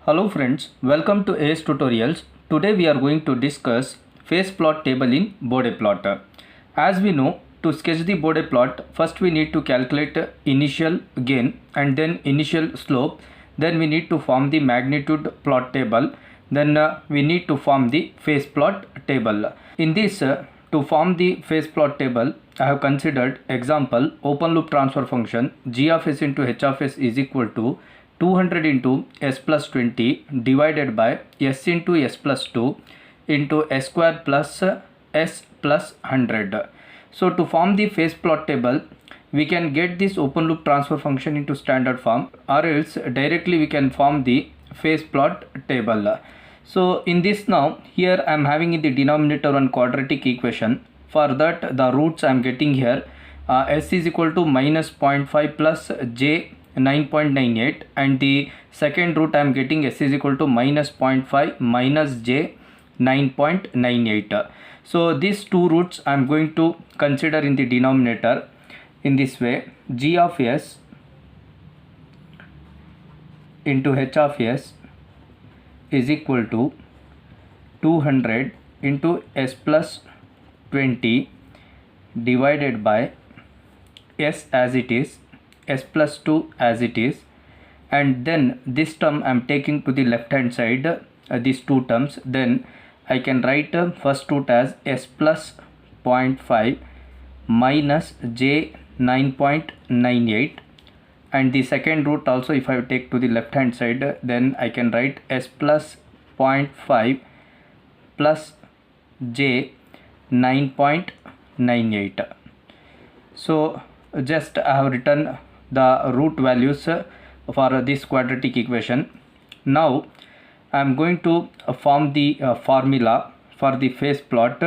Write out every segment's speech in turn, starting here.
Hello friends, welcome to AS Tutorials. Today we are going to discuss phase plot table in Bode plot. As we know, to sketch the Bode plot, first we need to calculate initial gain and then initial slope. Then we need to form the magnitude plot table. Then we need to form the phase plot table. In this, to form the phase plot table, I have considered example open loop transfer function g of s into h of s is equal to 200 into s plus 20 divided by s into s plus 2 into s square plus s plus 100. So to form the phase plot table, we can get this open loop transfer function into standard form, or else directly we can form the phase plot table. So in this, now here I am having in the denominator one quadratic equation. For that, the roots I am getting here, s is equal to minus 0.5 plus j 9.98, and the second root I am getting s is equal to minus 0.5 minus j 9.98. So these two roots I am going to consider in the denominator. In this way, g of s into h of s is equal to 200 into s plus 20 divided by s as it is, s plus 2 as it is, and then this term I am taking to the left hand side, these two terms. Then I can write first root as s plus 0.5 minus j 9.98, and the second root also if I take to the left hand side, then I can write s plus 0.5 plus j 9.98. So just I have written the root values for this quadratic equation. Now I am going to form the formula for the phase plot.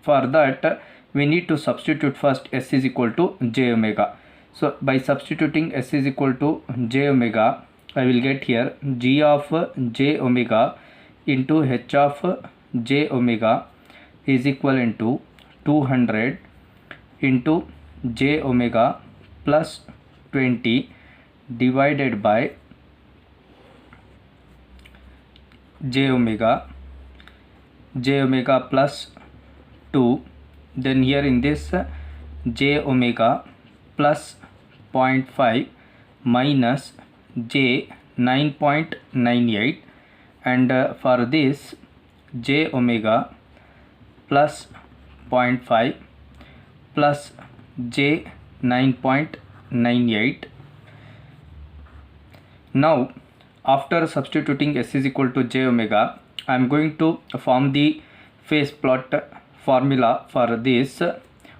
For that, we need to substitute first s is equal to j omega. So by substituting s is equal to j omega, I will get here g of j omega into h of j omega is equivalent to 200 into j omega plus 20 divided by j omega plus 2. Then here in this, j omega plus 0.5 minus j 9.98, and for this j omega plus 0.5 plus j 9.98. Now after substituting s is equal to j omega, I am going to form the phase plot formula for this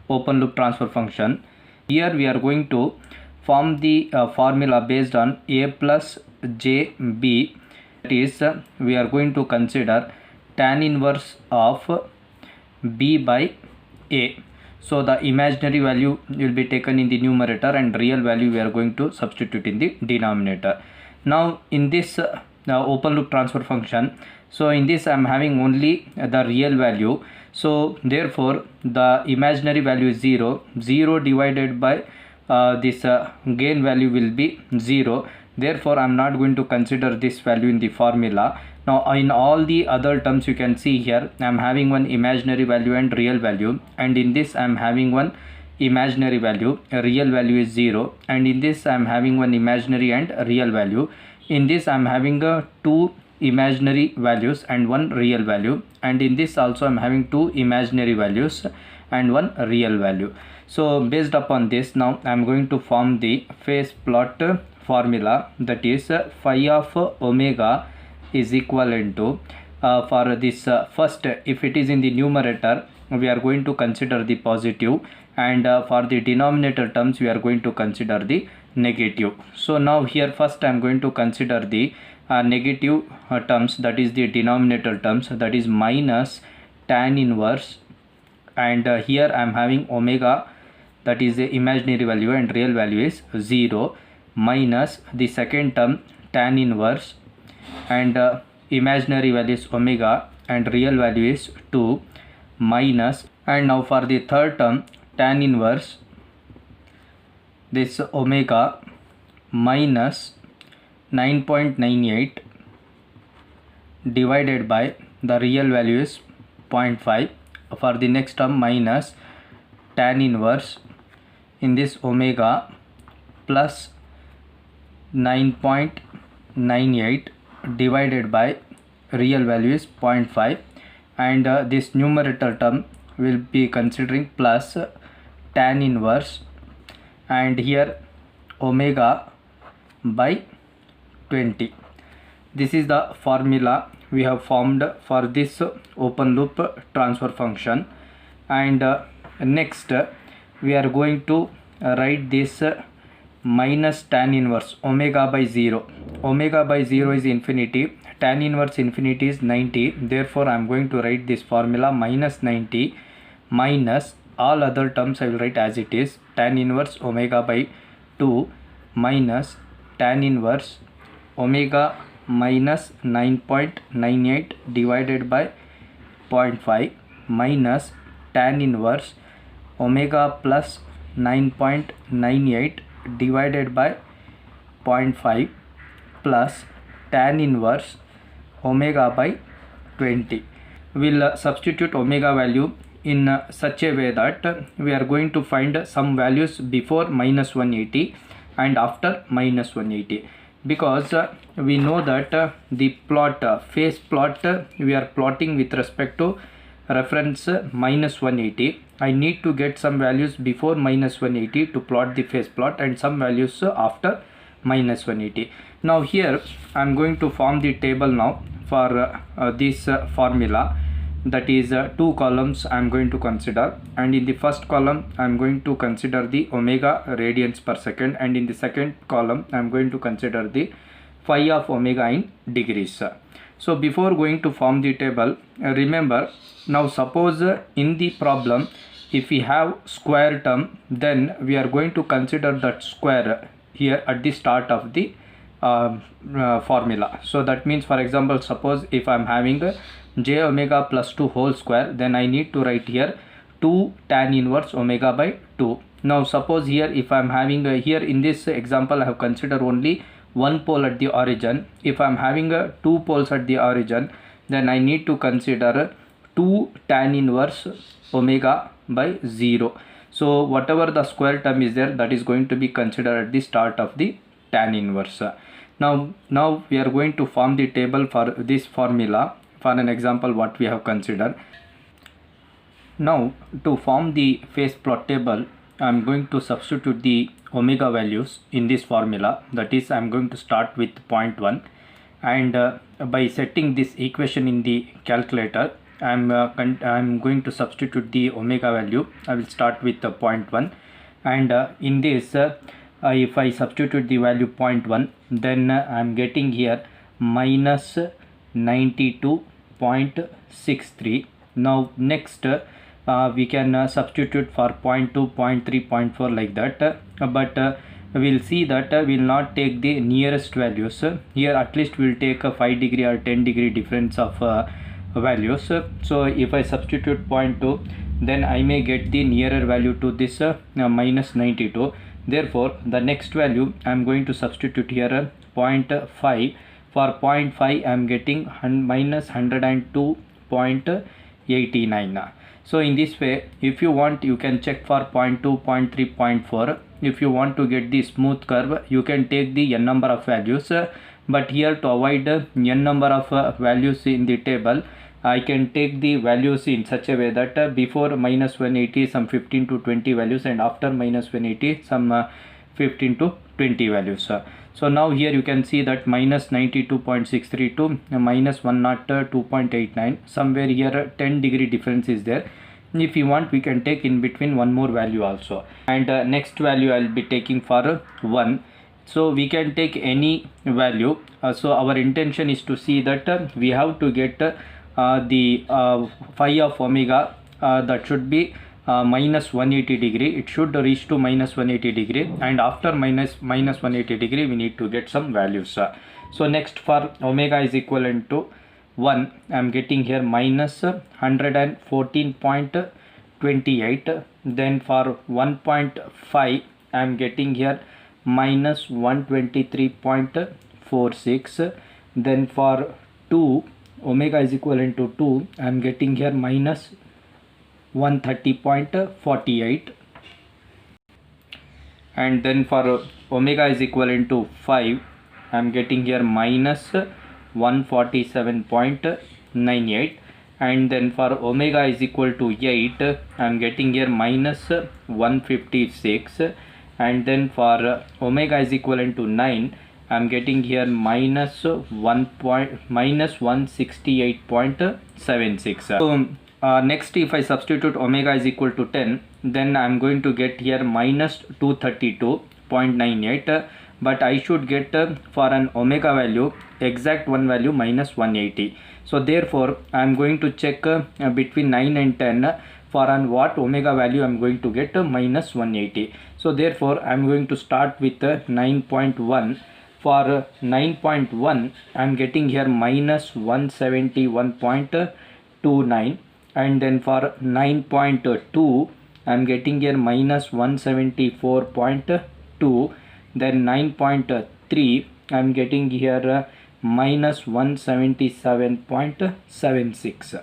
open loop transfer function. Here we are going to form the formula based on a plus j b. That is, we are going to consider tan inverse of b by a. So the imaginary value will be taken in the numerator and real value we are going to substitute in the denominator. Now in this open loop transfer function, so in this I am having only the real value. So therefore the imaginary value is 0. 0 divided by this gain value will be 0. Therefore I am not going to consider this value in the formula. Now in all the other terms you can see here, I am having one imaginary value and real value, and in this I am having one imaginary value, a real value is 0, and in this I am having one imaginary and real value. In this I am having two imaginary values and one real value, and in this also I am having two imaginary values and one real value. So based upon this, now I am going to form the phase plot formula, that is phi of omega is equivalent to for this first, if it is in the numerator, we are going to consider the positive, and for the denominator terms we are going to consider the negative. So now here first I am going to consider the negative terms, that is the denominator terms, that is minus tan inverse, and here I am having omega, that is the imaginary value, and real value is 0, minus the second term tan inverse, and imaginary value is omega and real value is 2, minus, and now for the third term tan inverse, this omega minus 9.98 divided by the real value is 0.5. For the next term, minus tan inverse in this omega plus 9.98 divided by real value is 0.5, and this numerator term will be considering plus tan inverse and here omega by 20. This is the formula we have formed for this open loop transfer function. And next we are going to write this minus tan inverse omega by 0. Omega by 0 is infinity, tan inverse infinity is 90. Therefore I am going to write this formula minus 90 minus all other terms I will write as it is, tan inverse omega by 2 minus tan inverse omega minus 9.98 divided by 0.5 minus tan inverse omega plus 9.98 divided by 0.5 plus tan inverse omega by 20. We'll substitute omega value in such a way that we are going to find some values before minus 180 and after minus 180, because we know that the plot phase plot we are plotting with respect to reference minus 180. I need to get some values before minus 180 to plot the phase plot and some values after minus 180. Now here I am going to form the table now for this formula, that is 2 columns I am going to consider, and in the first column I am going to consider the omega radians per second, and in the second column I am going to consider the phi of omega in degrees. So before going to form the table, remember, now suppose in the problem if we have square term, then we are going to consider that square here at the start of the formula. So that means, for example, suppose if I am having j omega plus 2 whole square, then I need to write here 2 tan inverse omega by 2. Now suppose here if I am having here in this example I have considered only one pole at the origin. If I am having 2 poles at the origin, then I need to consider 2 tan inverse omega by 0. So whatever the square term is there, that is going to be considered at the start of the tan inverse. Now we are going to form the table for this formula for an example what we have considered. Now to form the phase plot table, I am going to substitute the omega values in this formula. That is, I am going to start with 0.1, and by setting this equation in the calculator, I am going to substitute the omega value. I will start with 0.1, and in this if I substitute the value 0.1, then I am getting here minus 92.63. Now next we can substitute for 0.2, 0.3, 0.4 like that, but we will see that we will not take the nearest values. Here at least we will take a 5 degree or 10 degree difference of values. So if I substitute 0.2, then I may get the nearer value to this minus 92. Therefore the next value I am going to substitute here 0.5. For 0.5 I am getting minus 102.89. So in this way, if you want, you can check for 0.2, 0.3, 0.4. If you want to get the smooth curve, you can take the n number of values, but here to avoid n number of values in the table, I can take the values in such a way that before minus 180 some 15 to 20 values, and after minus 180 some 15 to 20 values. So now here you can see that minus 92.63 to minus 102.89, somewhere here 10 degree difference is there. If you want, we can take in between one more value also, and next value I will be taking for 1. So we can take any value. So our intention is to see that we have to get the phi of omega that should be minus 180 degree. It should reach to minus 180 degree, and after minus 180 degree we need to get some values. So next for omega is equivalent to 1, I am getting here minus 114.28. Then for 1.5 I am getting here minus 123.46. Then for 2 omega is equivalent to 2, I am getting here minus 130.48, and then for omega is equivalent to 5, I am getting here minus 147.98, and then for omega is equal to 8, I am getting here minus 156, and then for omega is equivalent to 9, I am getting here minus 168.76. So next, if I substitute omega is equal to 10, then I am going to get here minus 232.98, but I should get for an omega value exact one value minus 180. So therefore I am going to check between 9 and 10 for an what omega value I am going to get minus 180. So therefore I am going to start with 9.1. For 9.1 I am getting here minus 171.29, and then for 9.2 I am getting here minus 174.2, then 9.3 I am getting here minus 177.76.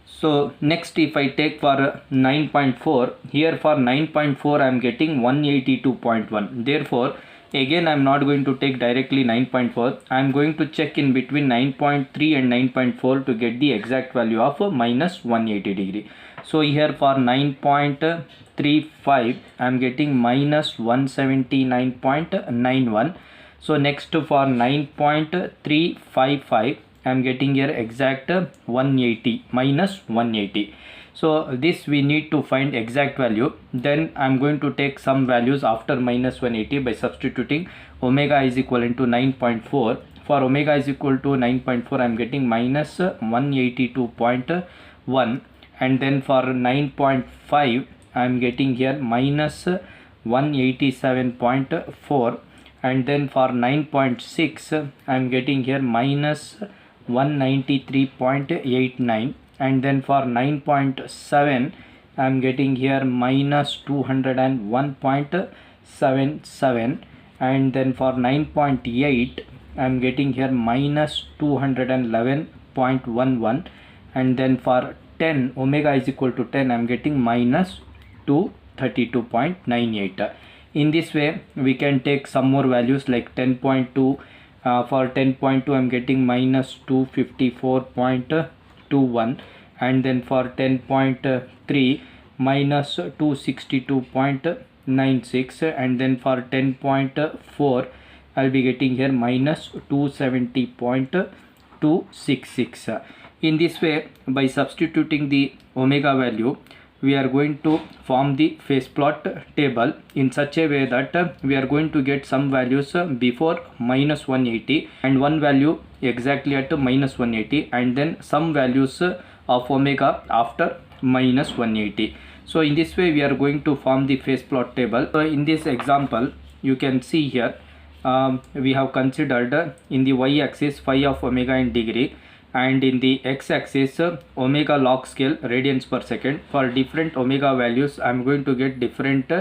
So next, if I take for 9.4, here for 9.4 I am getting 182.1. Therefore again I am not going to take directly 9.4. I am going to check in between 9.3 and 9.4 to get the exact value of minus 180 degree. So here for 9.35 I am getting minus 179.91. So next for 9.355 I am getting here exact 180 minus 180. So this we need to find exact value. Then I am going to take some values after minus 180 by substituting omega is equivalent to 9.4. For omega is equal to 9.4 I am getting minus 182.1, and then for 9.5 I am getting here minus 187.4, and then for 9.6 I am getting here minus 193.89, and then for 9.7 I am getting here minus 201.77, and then for 9.8 I am getting here minus 211.11, and then for 10 omega is equal to 10 I am getting minus 232.98. In this way we can take some more values like 10.2. For 10.2 I am getting minus 254.21, and then for 10.3 minus 262.96, and then for 10.4 I'll be getting here minus 270.266. In this way, by substituting the omega value, we are going to form the phase plot table in such a way that we are going to get some values before minus 180 and one value exactly at minus 180, and then some values of omega after minus 180. So in this way we are going to form the phase plot table. So in this example you can see here we have considered in the y-axis phi of omega in degree, and in the x-axis omega log scale radians per second. For different omega values I am going to get different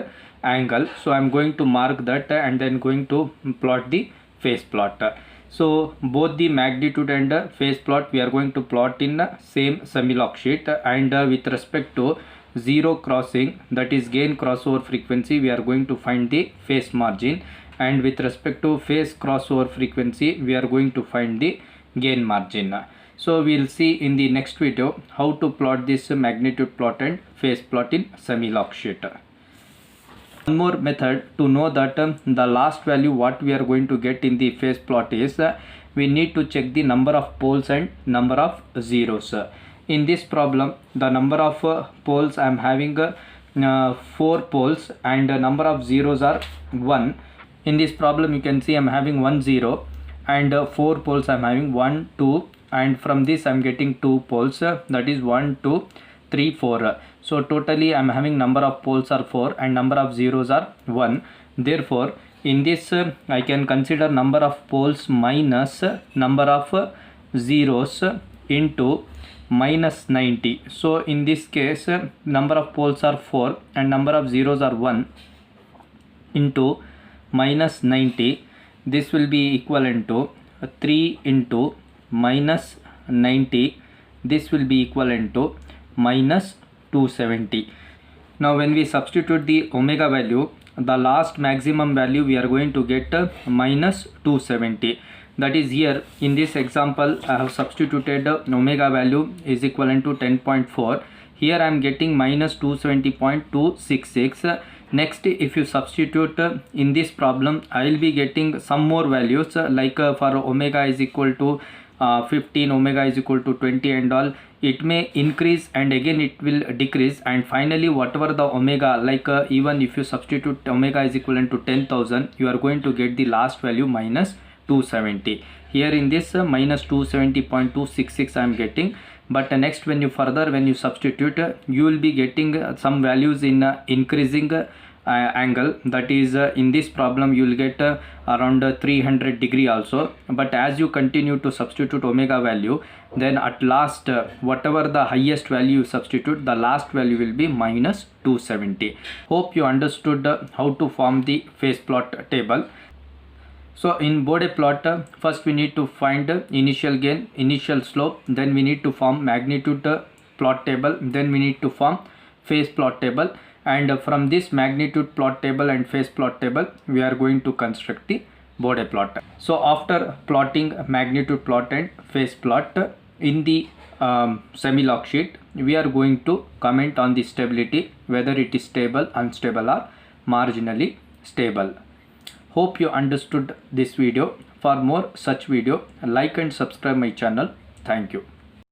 angle, so I am going to mark that and then going to plot the phase plot. So both the magnitude and phase plot we are going to plot in same semi-log sheet, and with respect to zero crossing, that is gain crossover frequency, we are going to find the phase margin, and with respect to phase crossover frequency we are going to find the gain margin. So we will see in the next video how to plot this magnitude plot and phase plot in semi-log sheet. One more method to know that the last value what we are going to get in the phase plot is we need to check the number of poles and number of zeros. In this problem the number of poles I am having 4 poles and the number of zeros are 1. In this problem you can see I am having 1 0 and 4 poles I am having 1 2, and from this I am getting 2 poles, that is 1 2 3 4. So totally I am having number of poles are 4 and number of zeros are 1. Therefore in this I can consider number of poles minus number of zeros into minus 90. So in this case number of poles are 4 and number of zeros are 1 into minus 90. This will be equivalent to 3 into minus 90. This will be equivalent to minus 270. Now when we substitute the omega value, the last maximum value we are going to get minus 270. That is, here in this example I have substituted omega value is equivalent to 10.4. Here I am getting minus 270.266. Next, if you substitute in this problem, I will be getting some more values like for omega is equal to 15, omega is equal to 20 and all. It may increase and again it will decrease, and finally whatever the omega, like even if you substitute omega is equivalent to 10,000, you are going to get the last value minus 270. Here in this minus 270.266 I am getting, but next when you substitute, you will be getting some values in increasing angle. That is, in this problem you will get around 300 degree also, but as you continue to substitute omega value, then at last whatever the highest value you substitute, the last value will be minus 270. Hope you understood how to form the phase plot table. So in Bode plot, first we need to find initial gain, initial slope, then we need to form magnitude plot table, then we need to form phase plot table, and from this magnitude plot table and phase plot table we are going to construct the Bode plot. So after plotting magnitude plot and phase plot in the semi-log sheet, we are going to comment on the stability, whether it is stable, unstable or marginally stable. Hope you understood this video. For more such video, like and subscribe my channel. Thank you.